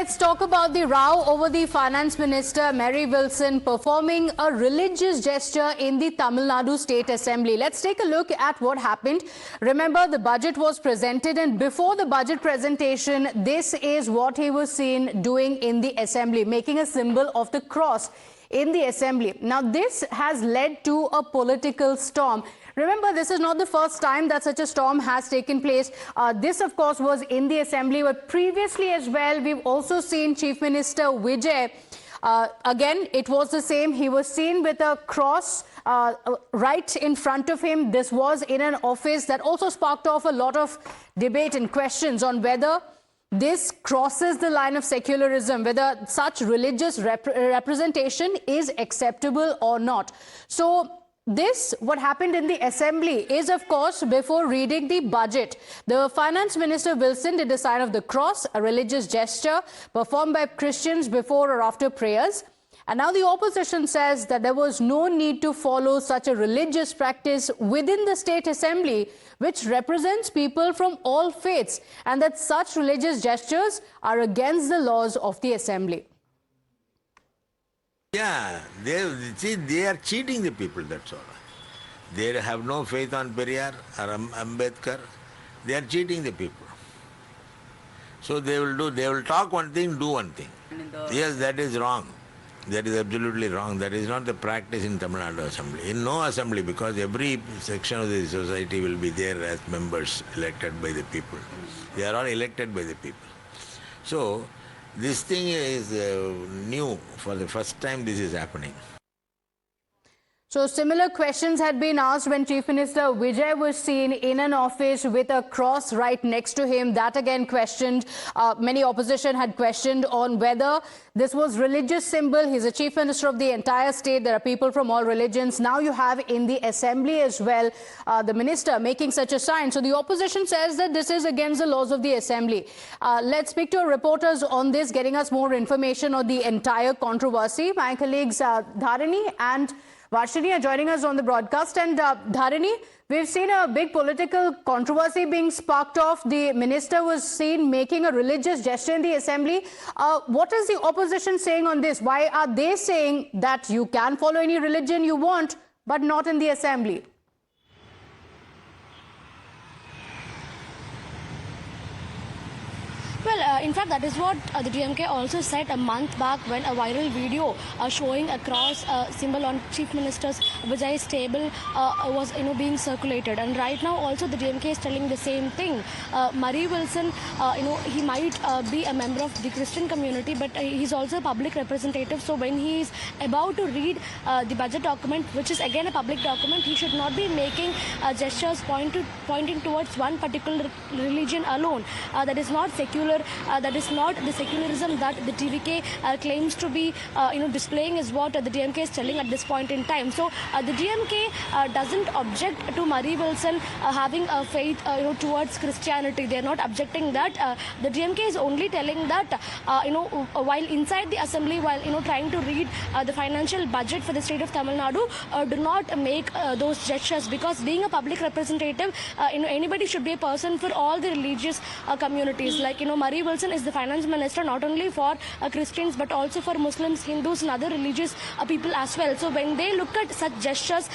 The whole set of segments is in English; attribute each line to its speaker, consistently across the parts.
Speaker 1: let's talk about the row over the Finance Minister Mary Wilson performing a religious gesture in the Tamil Nadu State Assembly. Let's take a look at what happened. Remember, the budget was presented, and before the budget presentation, this is what he was seen doing in the Assembly, making a symbol of the cross in the Assembly. Now, this has led to a political storm. Remember, this is not the first time that such a storm has taken place. This, of course, was in the Assembly, but previously as well, we've also seen Chief Minister Vijay. Again, it was the same. He was seen with a cross right in front of him. This was in an office that also sparked off a lot of debate and questions on whether this crosses the line of secularism, whether such religious representation is acceptable or not. So, what happened in the Assembly is, of course, before reading the budget. The Finance Minister Wilson did a sign of the cross, a religious gesture performed by Christians before or after prayers. And now the opposition says that there was no need to follow such a religious practice within the State Assembly, which represents people from all faiths, and that such religious gestures are against the laws of the Assembly.
Speaker 2: Yeah, they are cheating the people, that's all. They have no faith on Periyar or Ambedkar. They are cheating the people. So they will talk one thing, do one thing. Yes, that is wrong. That is absolutely wrong. That is not the practice in Tamil Nadu Assembly. In no assembly, because every section of the society will be there as members elected by the people. They are all elected by the people. So, this thing is new. For the first time this is happening.
Speaker 1: So similar questions had been asked when Chief Minister Vijay was seen in an office with a cross right next to him. That again questioned, many opposition had questioned on whether this was religious symbol. He's a Chief Minister of the entire state. There are people from all religions. Now you have in the Assembly as well, the Minister making such a sign. So the opposition says that this is against the laws of the Assembly. Let's speak to our reporters on this, getting us more information on the entire controversy. My colleagues Dharini and Varshini are joining us on the broadcast. And Dharini, we've seen a big political controversy being sparked off. The minister was seen making a religious gesture in the Assembly. What is the opposition saying on this? Why are they saying that you can follow any religion you want, but not in the Assembly?
Speaker 3: Well, in fact, that is what the DMK also said a month back when a viral video showing a cross symbol on Chief Minister Vijay's table was being circulated. And right now also the DMK is telling the same thing. Mary Wilson, he might be a member of the Christian community, but he's also a public representative. So when he is about to read the budget document, which is again a public document, he should not be making gestures pointing towards one particular religion alone. That is not secular. That is not the secularism that the TVK claims to be, displaying, is what the DMK is telling at this point in time. So the DMK doesn't object to Mary Wilson having a faith, towards Christianity. They are not objecting that. The DMK is only telling that, while inside the assembly, while trying to read the financial budget for the state of Tamil Nadu, do not make those gestures, because being a public representative, anybody should be a person for all the religious communities. Like Mary Wilson is the finance minister not only for Christians but also for Muslims, Hindus and other religious people as well. So when they look at such gestures,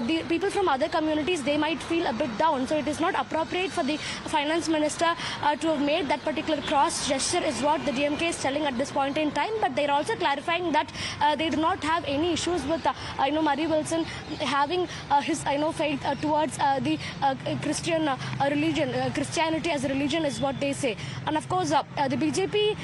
Speaker 3: the people from other communities, they might feel a bit down. So it is not appropriate for the finance minister to have made that particular cross gesture, is what the DMK is telling at this point in time. But they are also clarifying that they do not have any issues with Mary Wilson having his faith towards the Christian religion. Christianity as a religion is what they say. And of course, the BJP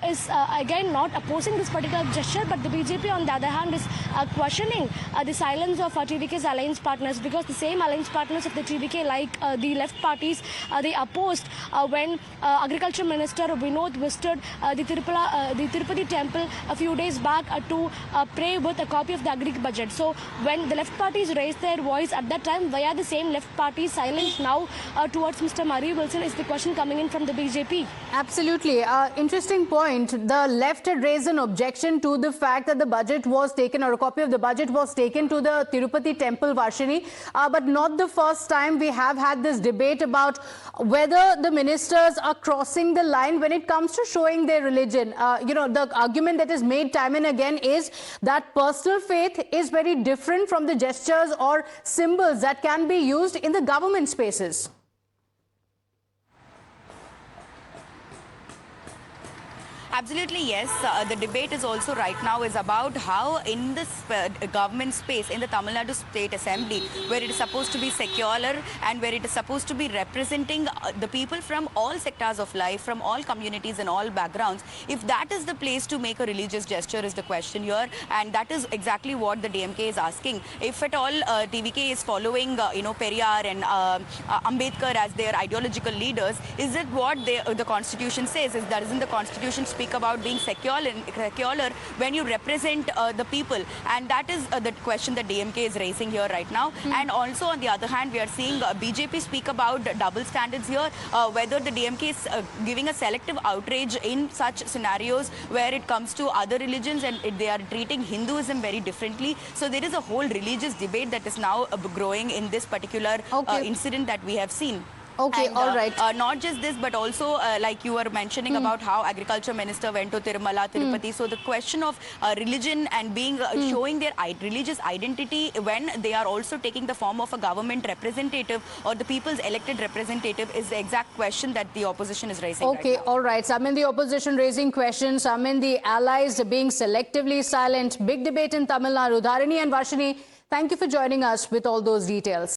Speaker 3: is again not opposing this particular gesture, but the BJP on the other hand is questioning the silence of TVK's alliance partners, because the same alliance partners of the TVK, like the left parties, they opposed when Agriculture Minister Vinod visited the Tirupati temple a few days back to pray with a copy of the agri budget. So when the left parties raised their voice at that time, why are the same left parties silent now towards Mr. Mary Wilson, is the question coming in from the BJP.
Speaker 1: Absolutely. Absolutely. Interesting point. The left had raised an objection to the fact that the budget was taken, or a copy of the budget was taken to the Tirupati temple, Varshini. But not the first time we have had this debate about whether the ministers are crossing the line when it comes to showing their religion. The argument that is made time and again is that personal faith is very different from the gestures or symbols that can be used in the government spaces.
Speaker 4: Absolutely, yes. The debate is also right now is about how in this government space, in the Tamil Nadu State Assembly, where it is supposed to be secular and where it is supposed to be representing the people from all sectors of life, from all communities and all backgrounds, if that is the place to make a religious gesture is the question here, and that is exactly what the DMK is asking. If at all TVK is following, Periyar and Ambedkar as their ideological leaders, is it what the Constitution says? Is that isn't the Constitution speak about being secular when you represent the people, and that is the question that DMK is raising here right now. And also on the other hand, we are seeing BJP speak about double standards here, whether the DMK is giving a selective outrage in such scenarios where it comes to other religions and they are treating Hinduism very differently. So there is a whole religious debate that is now growing in this particular incident that we have seen.
Speaker 1: Okay,
Speaker 4: and,
Speaker 1: all right.
Speaker 4: Not just this, but also like you were mentioning about how Agriculture Minister went to Tirumala, Tirupati. So the question of religion and being showing their religious identity when they are also taking the form of a government representative or the people's elected representative is the exact question that the opposition is raising.
Speaker 1: Okay,
Speaker 4: right now.
Speaker 1: all right. Some in the opposition raising questions, some in the allies being selectively silent. Big debate in Tamil Nadu. Dharini and Varshini, thank you for joining us with all those details.